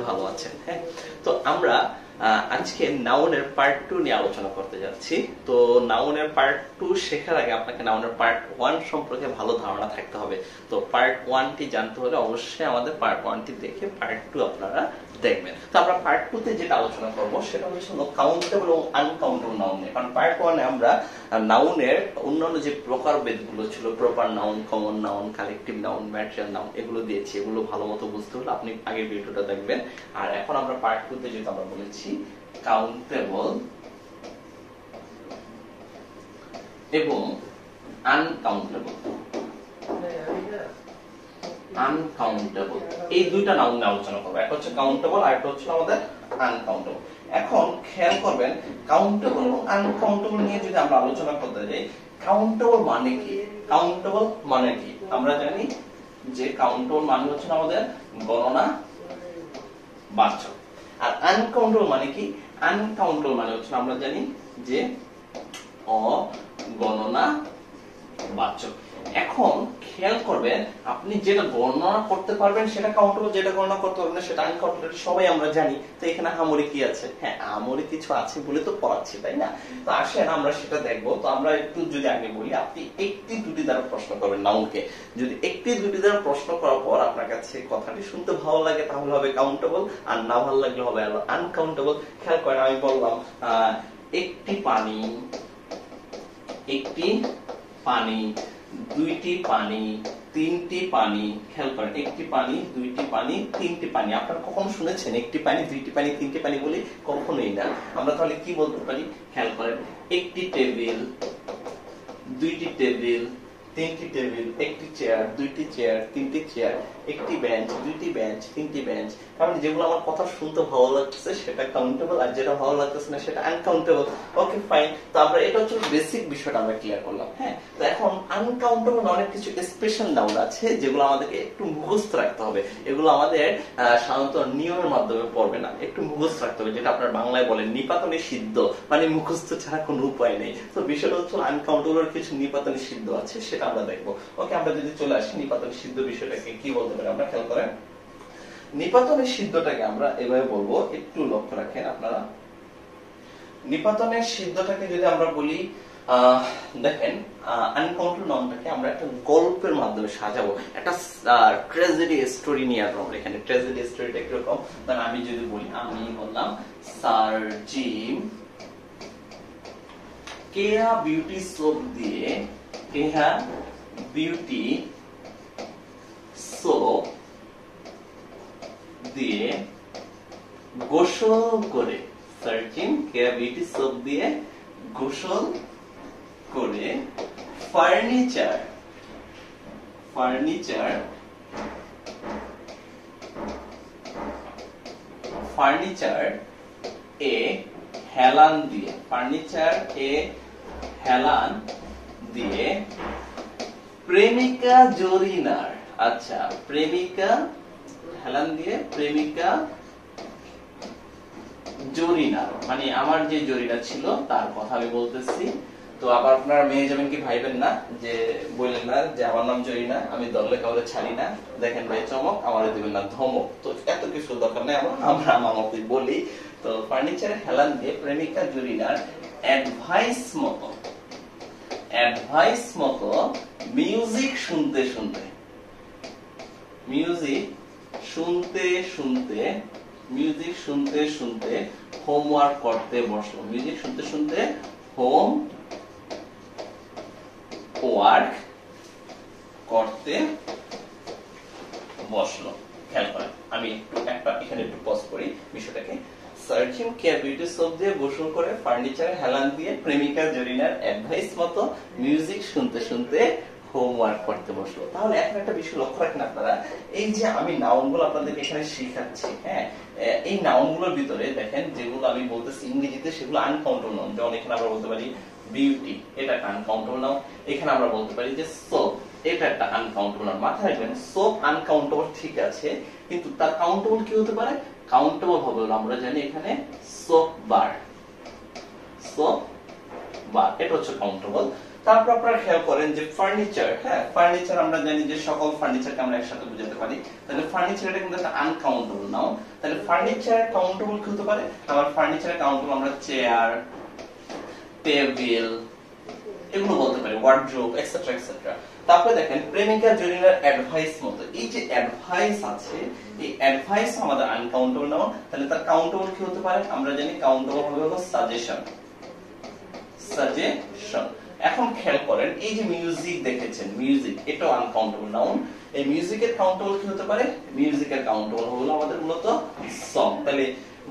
ভালো আছেন। হ্যাঁ, তো আমরা আজকে নাউনের পার্ট 2 নিয়ে আলোচনা করতে যাচ্ছি। তো নাউনের পার্ট 2 শেখার আগে আপনাকে নাউনের পার্ট 1 সম্পর্কে ভালো ধারণা থাকতে হবে। তো পার্ট 1 টি জানতে হলে অবশ্যই আমাদের পার্ট 1 টি দেখে পার্ট 2 আপনারা দেখবেন। তো আমরা পার্ট 2 তে যেটা আলোচনা করব সেটা হচ্ছে কাউন্টেবল ও আনকাউন্টেবল নাউন নিয়ে। কারণ পার্ট 1 এ আমরা নাউনের অন্যান্য যে প্রকারভেদগুলো ছিল, proper noun, common noun, collective noun, material noun, এগুলো দিয়েছি। এগুলো ভালোমতো বুঝতে হলে আপনি আগের ভিডিওটা দেখবেন। আর এখন আমরা পার্ট 2 তে যেটা আমরা বলেছি কাউন্টেবল এবং আনকাউন্টেবল। আনকাউন্টেবল এই দুইটা নাউন নিয়ে আলোচনা করব। একটা হচ্ছে কাউন্টেবল আর একটা হচ্ছে আমাদের আনকাউন্টেবল। এখন খেয়াল করবেন, কাউন্টেবল এবং আনকাউন্টেবল নিয়ে যদি আমরা আলোচনা করতে যাই, কাউন্টেবল মানে কি? কাউন্টেবল মানে কি? আমরা জানি যে কাউন্টেবল মানে হচ্ছে আমাদের গণনা বাচক। আর আনকাউন্টেবল মানে কি? আনকাউন্টেবল মানে হচ্ছে আমরা জানি যে অগণনা বাচক। এখন খেয়াল করবেন, আপনি যেটা গণনা করতে পারবেন সেটা কাউন্টেবল, যেটা গণনা করতে পারবেন না সেটা আনকাউন্টেবল। সবাই আমরা জানি। তো এখানে আহামরি কি আছে? হ্যাঁ, আহামরি কিছু আছে বলে তো পড়াচ্ছি, তাই না? তো আসেন আমরা সেটা দেখবো। তো আমরা একটু যদি আগে বলি, আপনি একটি দুটি দ্বারা প্রশ্ন করবেন নাউনকে। যদি একটি দুটি দ্বারা প্রশ্ন করার পর আপনার কাছে কথাটি শুনতে ভালো লাগে তাহলে হবে কাউন্টেবল, আর না ভালো লাগলে হবে আনকাউন্টেবল। খেয়াল করেন, আমি বললাম একটি পানি, একটি পানি, দুইটি পানি, তিনটি পানি। খেয়াল করেন, একটি পানি, দুইটি পানি, তিনটি পানি। আপনারা কখনো শুনেছেন একটি পানি, দুইটি পানি, তিনটি পানি বলে? কখনোই না। আমরা তাহলে কি বলতে পারি? খেয়াল করেন, একটি টেবিল, দুইটি টেবিল, তিনটি টেবিল, একটি চেয়ার, দুইটি চেয়ার, তিনটি চেয়ার, একটি বেঞ্চ, দুইটি বেঞ্চ, তিনটি বেঞ্চ। কারণ যেগুলো আমার কথা শুনতে ভালো লাগছে সেটা কাউন্টেবল, আর যেটা ভালো লাগতেছে না সেটা আনকাউন্টেবল। ওকে, ফাইন। তো আমরা এটা হচ্ছে বেসিক বিষয়টা আমরা ক্লিয়ার করলাম। হ্যাঁ, তো এখন আনকাউন্টেবল অনেক কিছু স্পেশাল নাউন আছে যেগুলো আমাদেরকে একটু মুখস্থ রাখতে হবে। এগুলো আমাদের সাধারণত নিয়মের মাধ্যমে পড়বে না, একটু মুখস্থ রাখতে হবে। যেটা আপনার বাংলায় বলেন নিপাতনে সিদ্ধ, মানে মুখস্থ ছাড়া কোনো উপায় নেই। তো বিষয়টা হচ্ছে আনকাউন্টেবল কিছু নিপাতনে সিদ্ধ আছে, সেটা আমরা দেখবো। ওকে, আমরা যদি চলে আসি নিপাতনে সিদ্ধ বিষয়টাকে কি বলতে পারি আমরা, খেয়াল করেন। নিপাতনের সিদ্ধটাকে আমরা এভাবে বলবো, একটু লক্ষ্য রাখেন আপনারা। নিপাতনের সিদ্ধটাকে যদি আমরা বলি, দেখেন আনকাউন্টেবল নাউনটাকে আমরা একটা গল্পের মাধ্যমে সাজাবো, একটা ট্র্যাজেডি স্টোরি নিয়ে আসবো আমরা এখানে। ট্র্যাজেডি স্টোরিটা কিরকম? তাহলে আমি যদি বলি, আমি বললাম স্যার জিম কেয়া বিউটি সোপ দিয়ে, কেয়া বিউটি সোপ দিয়ে গোসল করে, সার্চিং কেয়া বিউটি সোপ দিয়ে গোসল করে ফার্নিচার, ফার্নিচার, ফার্নিচার এ হেলান দিয়ে, ফার্নিচার এ হেলান দিয়ে প্রেমিকা জরিনার, আচ্ছা প্রেমিকা হেলান দিয়ে প্রেমিকা জরিনার, মানে আমার যে জরিনা ছিল তার কথা আমি বলতেছি। তো আবার আপনারা মেয়ে যাবেন কি ভাইবেন না, যে বললেন না যে আমার নাম জরিনা, আমি দলে কাউরে ছাড়ি না, দেখেন ভাই চমক, আমার দিবেন না ধমক। তো এত কিছু দরকার নেই, আমরা আমার মতই বলি। তো ফার্নিচার হেলান দিয়ে প্রেমিকা জরিনার অ্যাডভাইস মতো, অ্যাডভাইস মতো মিউজিক শুনতে শুনতে, মিউজিক শুনতে শুনতে, মিউজিক শুনতে শুনতে হোমওয়ার্ক করতে বসলো, মিউজিক শুনতে শুনতে হোম ওয়ার্ক করতে বসলো। খেয়াল করেন, আমি একটু এখানে একটু পজ করি বিষয়টাকে। সার্চিং কেয়ার বিউটি সোপ দিয়ে গোসল করে ফার্নিচার হেলান দিয়ে প্রেমিকা জরিনার অ্যাডভাইস মতো মিউজিক শুনতে শুনতে হোমওয়ার্ক করতে বসলো। তাহলে এখন একটা বিষয় লক্ষ্য রাখেন আপনারা, এই যে আমি নাউনগুলো আপনাদেরকে এখানে শেখাচ্ছি, হ্যাঁ, এই নাউনগুলোর ভিতরে দেখেন যেগুলো আমি বলতেছি ইংরেজিতে সেগুলো আনকাউন্টেবল নাউন। যেমন এখানে আমরা বলতে পারি বিউটি, এটা একটা আনকাউন্টেবল নাউন। এখানে আমরা বলতে পারি যে সোপ, এটা একটা আনকাউন্টেবল নাউন। মাথায় রাখবেন, সোপ আনকাউন্টেবল ঠিক আছে, কিন্তু তার কাউন্টেবল কি হতে পারে? কাউন্টেবল হবে আমরা জানি এখানে সোপ বার, সোপ বার, এটা হচ্ছে কাউন্টেবল। তারপর আপনারা খেয়াল করেন যে ফার্নিচার, হ্যাঁ ফার্নিচার আমরা জানি যে সকল ফার্নিচারকে আমরা একসাথে বোঝাতে পারি, তাহলে ফার্নিচার এটা কিন্তু একটা আনকাউন্টেবল নাউন। তাহলে ফার্নিচার কাউন্টেবল কি হতে পারে? আবার ফার্নিচার কাউন্টেবল আমরা চেয়ার, টেবিল এগুলো বলতে পারি, ওয়ার্ড্রোব এটসেট্রা এটসেট্রা। তারপরে দেখেন প্রেমিকা জরিনার অ্যাডভাইস মতো, এই যে অ্যাডভাইস আছে, এই অ্যাডভাইস আমাদের আনকাউন্টেবল নাউন। তাহলে তার কাউন্টেবল কি হতে পারে? আমরা জানি কাউন্টেবল হবে হলো সাজেশন, সাজেশন। এখন খেয়াল করেন এই যে মিউজিক দেখেছেন, মিউজিক এটাও আনকাউন্টেবল নাউন। এই মিউজিকের কাউন্টেবল কি হতে পারে? মিউজিকের কাউন্টেবল হলো আমাদের মূলত সং। তাহলে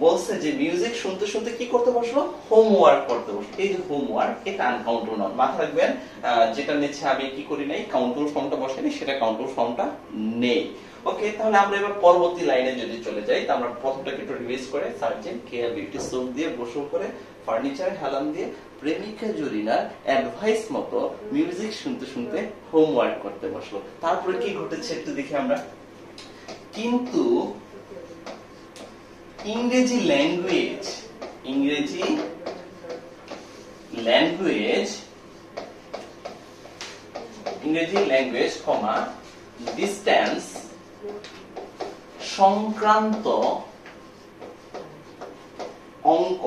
বলছে যে মিউজিক শুনতে শুনতে কি করতে বসলো? হোমওয়ার্ক করতে বসলো। এই যে হোমওয়ার্ক এটা আনকাউন্টেবল নাউন। মাথায় রাখবেন যেটা নিচে আমি কি করি নাই, কাউন্টেবল ফর্মটা বসাইনি, সেটা কাউন্টেবল ফর্মটা নেই। ওকে, তাহলে আমরা এবার পরবর্তী লাইনে যদি চলে যাই, তো আমরা প্রথমটাকে একটু রিভাইজ করে সার্জেন কেয়ার বিউটি সোপ দিয়ে গোসল করে ফার্নিচার হেলান দিয়ে প্রেমিকা জরিনার অ্যাডভাইস মতো মিউজিক শুনতে শুনতে হোমওয়ার্ক করতে বসলো। তারপরে কি ঘটেছে একটু দেখি আমরা। কিন্তু ইংরেজি ল্যাঙ্গুয়েজ কমা ডিস্টেন্স সংক্রান্ত অঙ্ক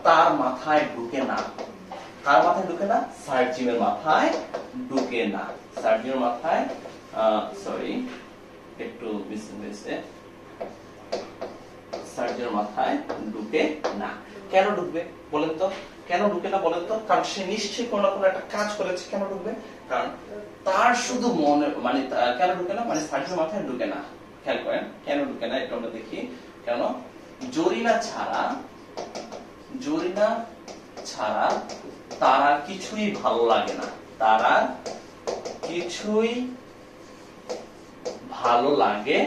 তার মাথায় ঢুকে না। কার মাথায় ঢুকে না? সার্জিমের মাথায় ঢুকে না। সার্জিমের মাথায় সরি একটু মিসিং হয়েছে, সার্জিমের মাথায় ঢুকে না। কেন ঢুকবে বলেন তো? কেন ঢুকে না বলেন তো? কারণ সে নিশ্চয়ই কোনো না কোনো একটা কাজ করেছে। কেন ঢুকবে? কারণ তার শুধু মনে মানে কেন ঢুকে না মানে সার্জিমের মাথায় ঢুকে না। খেয়াল করেন কেন ঢুকে না, এটা আমরা দেখি। কেন? জরিনা ছাড়া তার আর কিছুই ভালো লাগে না। তার আর কিছুই ভালো লাগে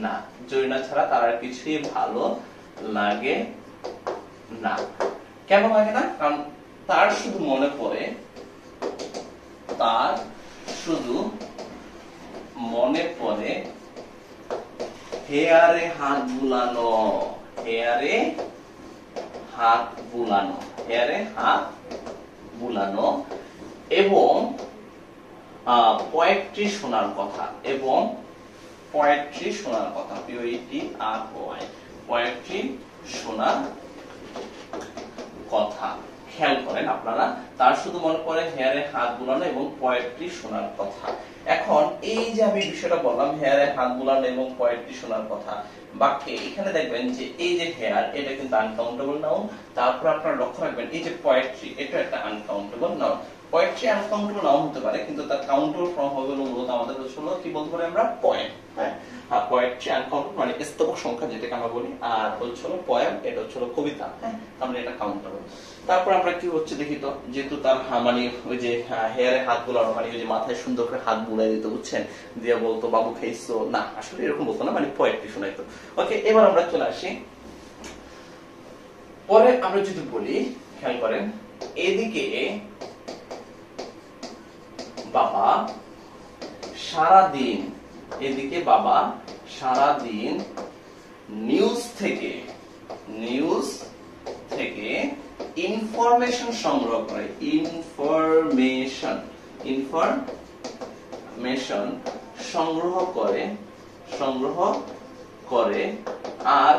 না। জরিনা ছাড়া তার আর কিছুই ভালো লাগে না। কেন লাগে না? কারণ তার শুধু মনে পড়ে, হেয়ারে হাত বুলানো এবং পোয়েট্রি শোনার কথা, পোয়েট্রি শোনার কথা। খেয়াল করেন আপনারা, তার শুধু মনে পড়ে হেয়ারে হাত বুলানো এবং পোয়েট্রি শোনার কথা। এখন এই যে আমি বিষয়টা বললাম হেয়ারে হাত বুলানো এবং পোয়েট্রি শোনার কথা, বাক্যে এখানে দেখবেন যে এই যে হেয়ার এটা কিন্তু আনকাউন্টেবল নাউন। তারপর আপনারা লক্ষ্য রাখবেন এই যে পোয়েট্রি এটা একটা uncountable noun. Poetry uncountable noun হতে পারে, কিন্তু তার কাউন্টেবল ফর্ম হবে মূলত আমাদের হলো কি বলতে পারি আমরা? পয়েম। হ্যাঁ, পোয়েট্রি আনকাউন্টেবল মানে স্তবক সংখ্যা যেটাকে আমরা বলি, আর হচ্ছে পয়েম এটা হচ্ছে কবিতা। হ্যাঁ, তাহলে এটা কাউন্টেবল। তারপর আমরা কি হচ্ছে দেখি তো, যেহেতু তার মানে ওই যে হেয়ারে হাত বুলানো মানে ওই যে মাথায় সুন্দর করে হাত বুলাই দিত, বুঝছেন, দিয়ে বলতো বাবু খাইছো না, আসলে এরকম বলতো না, মানে পোয়েট্রি শোনাইতো। ওকে, এবার আমরা চলে আসি পরে। আমরা যদি বলি, খেয়াল করেন, এদিকে বাবা সারাদিন নিউজ থেকে ইনফরমেশন সংগ্রহ করে আর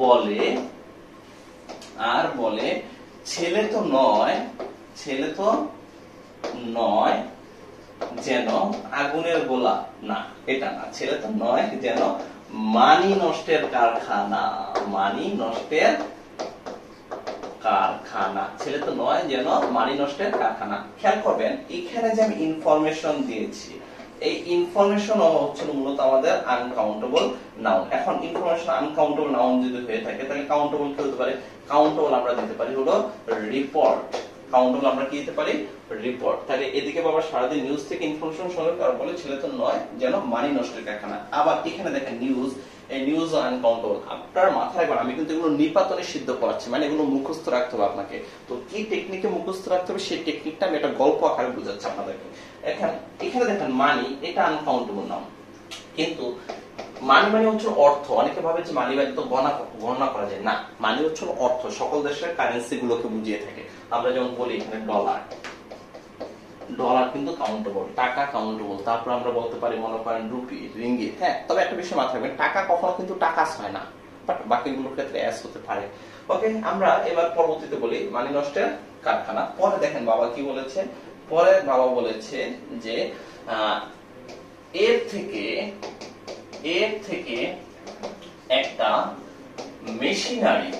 বলে ছেলে তো নয় যেন আগুনের গোলা। না, এটা না, ছেলে তো নয় যেন মানি নষ্টের কারখানা। ছেলে তো নয় যেন মানি নষ্টের কারখানা। খেয়াল করবেন এখানে যে আমি ইনফরমেশন দিয়েছি, এই ইনফরমেশন হচ্ছে মূলত আমাদের আনকাউন্টেবল নাউন। এখন ইনফরমেশন আনকাউন্টেবল নাউন যদি হয়ে থাকে তাহলে কাউন্টেবল কি হতে পারে? কাউন্টেবল আমরা দিতে পারি হলো রিপোর্ট। কাউন্টেবল আমরা কি দিতে পারি? রিপোর্ট। তাহলে এদিকে বাবা সারাদিন নিউজ থেকে ইনফরমেশন সংগ্রহ করে বলে ছেলে তো নয় যেন মানি নষ্টের কারখানা। আবার এখানে দেখেন নিউজ, এই নিউজ আনকাউন্টেবল। আপনার মাথায় রাখবেন আমি কিন্তু এগুলো নিপাতনে সিদ্ধ করাচ্ছি, মানে এগুলো মুখস্থ রাখতে হবে আপনাকে। তো কি টেকনিকে মুখস্থ রাখতে হবে সেই টেকনিকটা আমি একটা গল্প আকারে বুঝাচ্ছি আপনাদেরকে। এখানে দেখেন মানি এটা আনকাউন্টেবল নাউন, কিন্তু মানি মানে হচ্ছে অর্থ। অনেকে ভাবে যে মানি মানে তো গণনা করা যায় না, মানি হচ্ছে অর্থ। সকল দেশের কারেন্সি গুলোকে বুঝিয়ে থাকে। আমরা যেমন বলি এখানে ডলার, ডলার কিন্তু কাউন্টেবল, টাকা কাউন্টেবল। তারপর আমরা বলতে পারি মনে করেন রুপি, রিঙ্গিত। হ্যাঁ, তবে একটা বিষয় মাথায় রাখবেন, টাকা কখনো কিন্তু টাকাস হয় না, বাট বাকিগুলোর ক্ষেত্রে অ্যাস হতে পারে। ওকে, আমরা এবার পরবর্তীতে বলি মানি নষ্টের কারখানা। পরে দেখেন বাবা কি বলেছে, পরে বাবা বলেছে যে এর থেকে একটা মেশিনারি,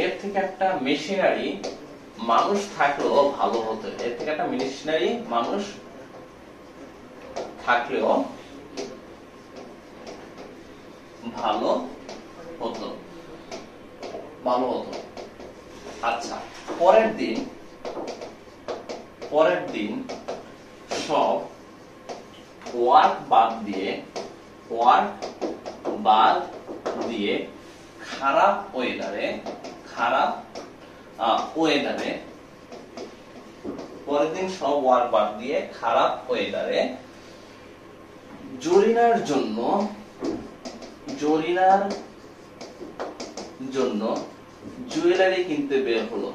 এর থেকে একটা মেশিনারি মানুষ থাকলেও ভালো হতো। এর থেকে একটা মেশিনারি মানুষ থাকলেও ভালো হতো, ভালো হতো। আচ্ছা, পরের দিন সব ওয়ার্ক বাদ দিয়ে খারাপ ওয়েদারে পরের দিন সব ওয়ার্ক বাদ দিয়ে খারাপ ওয়েদারে জরিনার জন্য জুয়েলারি কিনতে বের হলো।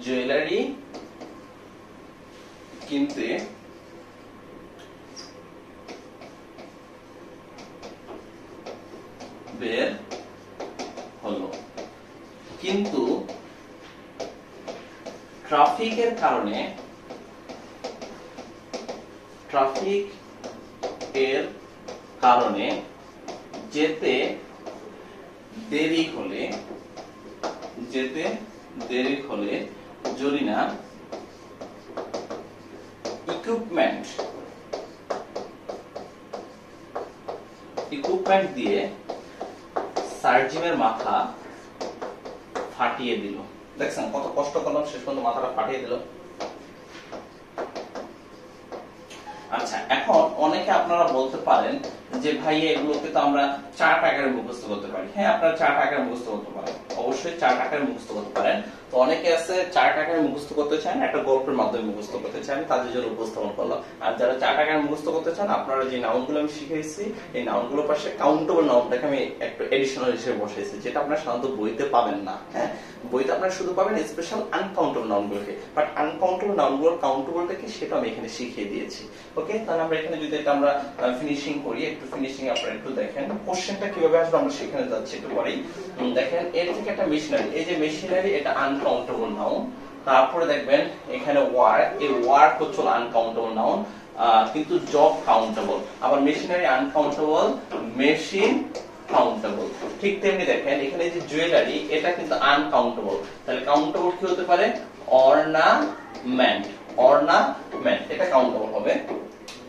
জুয়েলারি কিনতে বের হলো, কিন্তু ট্রাফিকের কারণে যেতে দেরি হলে জরিনা ইকুইপমেন্ট দিয়ে সার্জিমের মাথা ফাটিয়ে দিল। দেখছেন কত কষ্ট করলাম, শেষ পর্যন্ত মাথাটা ফাটিয়ে দিল। আচ্ছা, এখন অনেকে আপনারা বলতে পারেন যে ভাই এগুলোকে তো আমরা চার্ট আকারে মুখস্থ করতে পারি। হ্যাঁ, আপনারা চার্ট আকারে মুখস্থ করতে পারেন, অবশ্যই চার্ট আকারে মুখস্থ করতে পারেন। তো অনেকে আছে চার্ট আকারে মুখস্থ করতে চান, একটা গল্পের মাধ্যমে মুখস্থ করতে চান, তাদের জন্য উপস্থাপন করলাম। আর যারা চার্ট আকারে মুখস্থ করতে চান, আপনারা যে নাউনগুলো আমি শিখিয়েছি, এই নাউনগুলোর পাশে কাউন্টেবল নাউনটাকে আমি একটু এডিশনাল হিসেবে বসাইছি, যেটা আপনারা সাধারণত বইতে পাবেন না। হ্যাঁ, বইতে আপনারা শুধু পাবেন স্পেশাল আনকাউন্টেবল নাউনগুলোকে, বাট আনকাউন্টেবল নাউনগুলোর কাউন্টেবলটা কি সেটা আমি এখানে শিখিয়ে দিয়েছি। ওকে, তাহলে আমরা এখানে যদি এটা আমরা ফিনিশিং করি, একটু ফিনিশিং আপনারা একটু দেখেন কোশ্চেনটা কিভাবে আসবে, আমরা সেখানে যাচ্ছি একটু পরেই। দেখেন এর থেকে একটা মেশিনারি, এই যে মেশিনারি এটা আনকাউন্টেবল নাউন। তারপরে দেখবেন এখানে ওয়ার্ক, এই ওয়ার্ক হচ্ছে আনকাউন্টেবল নাউন, কিন্তু জব কাউন্টেবল। আবার মেশিনারি আনকাউন্টেবল, মেশিন কাউন্টেবল। ঠিক তেমনি দেখেন এখানে যে জুয়েলারি, এটা কিন্তু আনকাউন্টেবল। তাহলে কাউন্টেবল কি হতে পারে? অর্নামেন্ট, এটা কাউন্টেবল হবে।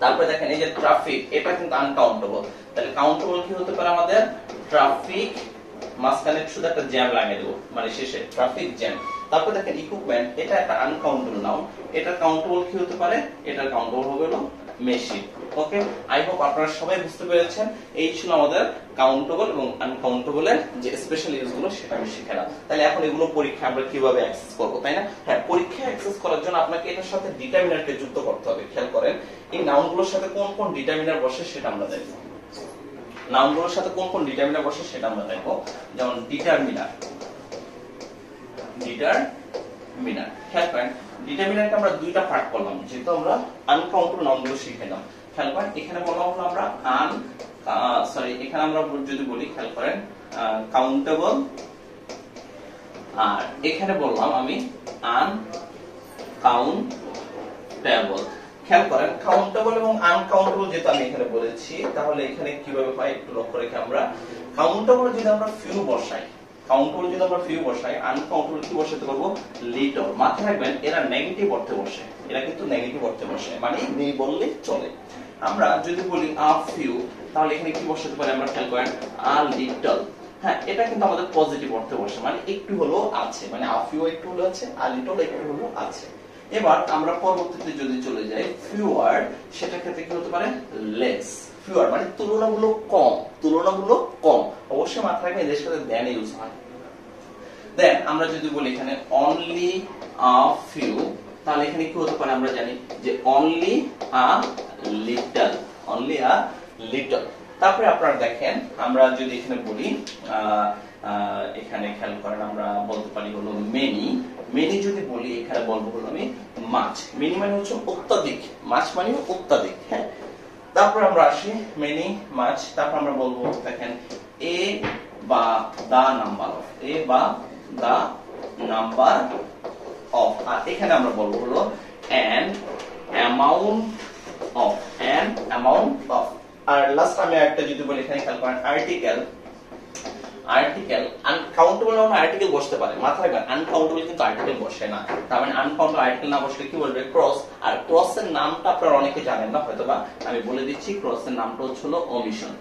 তারপরে দেখেন এই যে ট্রাফিক, এটা কিন্তু আনকাউন্টেবল। তাহলে কাউন্টেবল কি হতে পারে আমাদের? ট্রাফিক, মাঝখানে শুধু একটা জ্যাম লাগিয়ে দেবো, মানে শেষে ট্রাফিক জ্যাম। তারপর দেখেন ইকুইপমেন্ট, এটা একটা আনকাউন্টেবল নাউন, এটা কাউন্টেবল কি হতে পারে? এটা কাউন্টেবল হবে হলো মেশিন। ওকে, আই হোপ আপনারা সবাই বুঝতে পেরেছেন। এই ছিল আমাদের কাউন্টেবল এবং আনকাউন্টেবলের যে স্পেশাল ইউজগুলো, সেটা আমি শিখালাম। তাহলে এখন এগুলো পরীক্ষা আমরা কিভাবে অ্যাক্সেস করব, তাই না? হ্যাঁ, পরীক্ষা অ্যাক্সেস করার জন্য আপনাকে এটার সাথে ডিটারমিনারকে যুক্ত করতে হবে। খেয়াল করেন এই নাউনগুলোর সাথে কোন কোন ডিটারমিনার বসে সেটা আমরা দেখব। নাউনগুলোর সাথে কোন কোন ডিটারমিনার বসে সেটা আমরা দেখব। যেমন ডিটারমিনার, খেয়াল করেন ডিটারমিনারকে আমরা দুইটা পার্ট করলাম, যেহেতু আমরা আনকাউন্টেবল নাউনগুলো শিখলাম। খেয়াল করেন এখানে বলা হলো আমরা এখানে আমরা যদি বলি, খেয়াল করেন কাউন্টেবল, আর এখানে বললাম আমি আনকাউন্টেবল। খেয়াল করেন কাউন্টেবল এবং আনকাউন্টেবল যেটা আমি এখানে বলেছি, তাহলে এখানে কিভাবে হয় একটু লক্ষ্য রেখে আমরা কাউন্টেবল যদি আমরা ফিউ বসাই, আনকাউন্টেবল কি বসাতে পারবো? লিটল। মাথায় রাখবেন এরা নেগেটিভ অর্থে বসে, এরা কিন্তু নেগেটিভ অর্থে বসে, মানে নেই বললে চলে। আমরা যদি বলি আ ফিউ, তাহলে এখানে কি বসাতে পারি আমরা? খেয়াল করেন আ লিটল। হ্যাঁ, এটা কিন্তু আমাদের পজিটিভ অর্থে বসে, মানে একটু হলো আছে, মানে আ ফিউ একটু হলো আছে, আ লিটল একটু হলো আছে। এবার আমরা পরবর্তীতে যদি চলে যাই ফিউয়ার, সেটা ক্ষেত্রে কি হতে পারে? লেস। ফিউয়ার মানে তুলনামূলক কম। অবশ্যই মাথায় রাখবেন এদের সাথে দেন ইউজ হয়। দেন আমরা যদি বলি এখানে অনলি আ ফিউ, তাহলে এখানে কি হতে পারে আমরা জানি যে only a little, only a little. তারপরে আপনারা দেখেন আমরা যদি এখানে বলি এখানে খেয়াল করেন আমরা বলতে পারি হলো মেনি, মেনি যদি বলি এখানে বলবো হলো আমি মাছ। মেনি মানে হচ্ছে অত্যাধিক, মাছ মানে অত্যাধিক। হ্যাঁ, তারপর আমরা আসি মেনি মাছ, তারপর আমরা বলবো দেখেন এ বা দা নাম্বার অফ, এ বা দা নাম্বার অফ। আর এখানে আমরা বলবো হলো an amount of, an amount of। আর লাস্ট আমি একটা যদি বলি এখানে খেয়াল করেন article, article uncountable noun article বসতে পারে, মাথায় রাখবেন আনকাউন্টেবল কিন্তু আর্টিকেল বসে না। তার মানে আনকাউন্টেবল আর্টিকেল না বসলে কি বলবে ক্রস। আর ক্রসের নামটা আপনারা অনেকে জানেন না হয়তোবা, আমি বলে দিচ্ছি ক্রসের নামটা হচ্ছে হলো ওমিশন,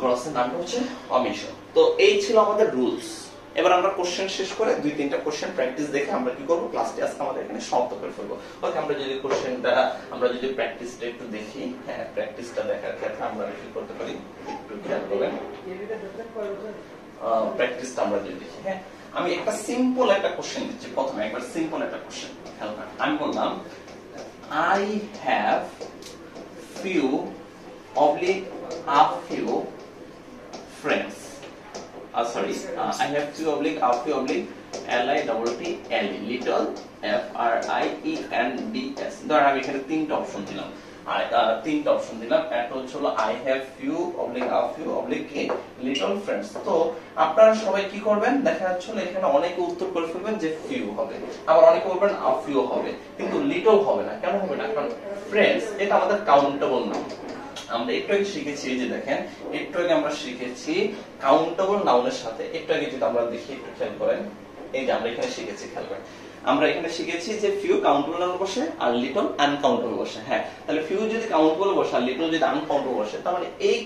ক্রসের নামটা হচ্ছে ওমিশন। তো এই ছিল আমাদের রুলস। এবার আমরা কোশ্চেন শেষ করে দুই তিনটা কোশ্চেন প্র্যাকটিস দেখে আমরা কি করব ক্লাসটি আজকে আমাদের এখানে সমাপ্ত করে ফেলবো। ওকে, আমরা যদি কোশ্চেনটা আমরা যদি প্র্যাকটিসটা একটু দেখি, হ্যাঁ প্র্যাকটিসটা দেখার ক্ষেত্রে আমরা কি করতে পারি একটু খেয়াল করবেন। প্র্যাকটিসটা আমরা যদি দেখি, হ্যাঁ আমি একটা সিম্পল একটা কোশ্চেন দিচ্ছি প্রথমে, একবার সিম্পল একটা কোশ্চেন খেয়াল করেন। আমি বললাম I have few oblique a few friends. Sorry, I have few oblique a few oblique L-I-T-T-L-E, little F-R-I-E-N-D-S। ধর আমি এখানে তিনটা অপশন দিলাম, তিনটা অপশন দিলাম। একটা হচ্ছে হলো I have few oblique a few oblique little friends। তো আপনারা সবাই কি করবেন দেখা যাচ্ছে এখানে অনেকে উত্তর করে ফেলবেন যে few হবে, আবার অনেকে বলবেন a few হবে, কিন্তু little হবে না। কেন হবে না? কারণ friends এটা আমাদের কাউন্টেবল নাউন। আমরা একটু আগে শিখেছি যে দেখেন একটু আগে আমরা শিখেছি কাউন্টেবল নাউনের সাথে, একটু আগে যদি আমরা দেখি একটু খেয়াল করেন, এই যে আমরা এখানে শিখেছি খেয়াল করেন, আমরা এখানে শিখেছি যে ফিউ কাউন্টেবল নাউন বসে আর লিটল আনকাউন্টেবল বসে। হ্যাঁ, তাহলে ফিউ যদি কাউন্টেবল বসে আর লিটল যদি আনকাউন্টেবল বসে, তার মানে এই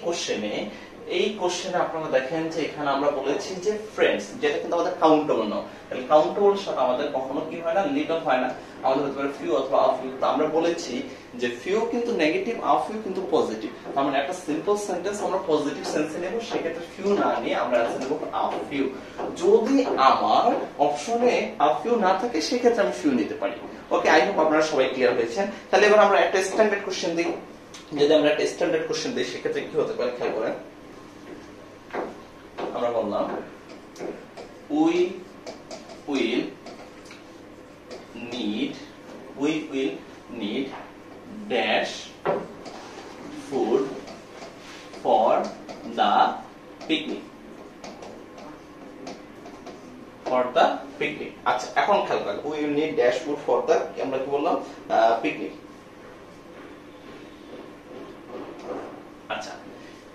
কোশ্চেনে আপনারা দেখেন যে এখানে আমরা বলেছি যে ফ্রেন্ডস, যেটা কিন্তু আমাদের কাউন্টেবল নাউন। তাহলে কাউন্টেবল সাথে আমাদের কখনো কি হয় না, লিটল হয় না, আমাদের হতে পারে ফিউ অথবা আ ফিউ। তো আমরা বলেছি যে ফিউ কিন্তু নেগেটিভ, আ ফিউ কিন্তু পজিটিভ। তার মানে একটা সিম্পল সেন্টেন্স আমরা পজিটিভ সেন্সে নেব, সেক্ষেত্রে ফিউ না নিয়ে আমরা অ্যান্সার নেব আ ফিউ। যদি আমার অপশনে আ ফিউ না থাকে সেক্ষেত্রে আমি ফিউ নিতে পারি। ওকে, আই হোপ আপনারা সবাই ক্লিয়ার হয়েছেন। তাহলে এবার আমরা একটা স্ট্যান্ডার্ড কোশ্চেন দিই। যদি আমরা একটা স্ট্যান্ডার্ড কোশ্চেন দিই সেক্ষেত্রে কি হতে পারে খেয়াল করেন। আমরা বললাম we will need dash food for the picnic, for the picnic। আচ্ছা, এখন খেয়াল করেন we will need dash food for the, আমরা কি বললাম পিকনিক। আচ্ছা,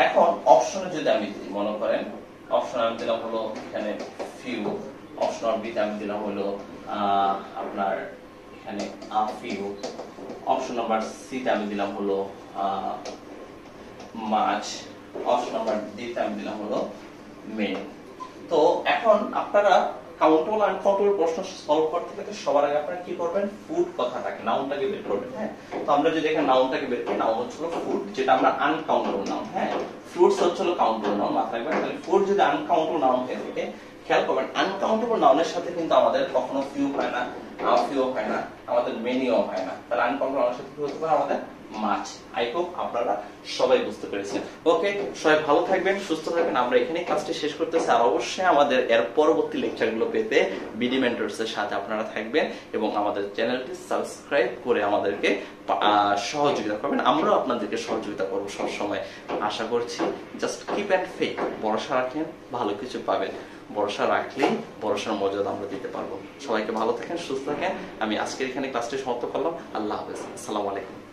এখন অপশনে যদি আমি মনে করেন অপশন আমি দিলাম হলো এখানে ফিউ, অপশন বি তে আমি দিলাম হলো আপনার এখানে a few, option number C তে আমি দিলাম হলো মাছ, অপশন নাম্বার ডি তে আমি দিলাম হলো মেন। তো এখন আপনারা কাউন্টেবল আনকাউন্টেবল প্রশ্ন সলভ করতে গেলে সবার আগে আপনারা কি করবেন, ফুড কথাটাকে নাউনটাকে বের করবেন। হ্যাঁ, তো আমরা যদি এখানে নাউনটাকে বের করি, নাউন হচ্ছে ফুড, যেটা আমরা আনকাউন্টেবল নাউন। হ্যাঁ, ফ্রুটস হচ্ছে কাউন্টেবল নাউন, মাথায় রাখবেন। তাহলে ফুড যদি আনকাউন্টেবল নাউন হয়ে থাকে, খেয়াল করবেন আনকাউন্টেবল নাউনের সাথে কিন্তু আমাদের কখনো ফিউ হয় না, আ ফিউ হয় না, আমাদের মেনিও হয় না। তাহলে আনকাউন্টেবল নাউনের সাথে কি হতে পারে আমাদের মাছ। আই হোপ আপনারা সবাই বুঝতে পেরেছেন। ওকে, সবাই ভালো থাকবেন, সুস্থ থাকবেন। আমরা এখানেই ক্লাসটি শেষ করতেছি। আর অবশ্যই আমাদের এর পরবর্তী লেকচারগুলো পেতে বিডি মেন্টরস এর সাথে আপনারা থাকবেন এবং আমাদের চ্যানেলটি সাবস্ক্রাইব করে আমাদেরকে সহযোগিতা করবেন। আমরাও আপনাদেরকে সহযোগিতা করব সব সময়। আশা করছি জাস্ট কিপ এন্ড ফেথ, ভরসা রাখেন, ভালো কিছু পাবেন। ভরসা রাখলেই ভরসার মর্যাদা আমরা দিতে পারবো। সবাইকে ভালো থাকেন, সুস্থ থাকেন। আমি আজকের এখানে ক্লাসটি সমাপ্ত করলাম। আল্লাহ হাফেজ, আসসালামু আলাইকুম।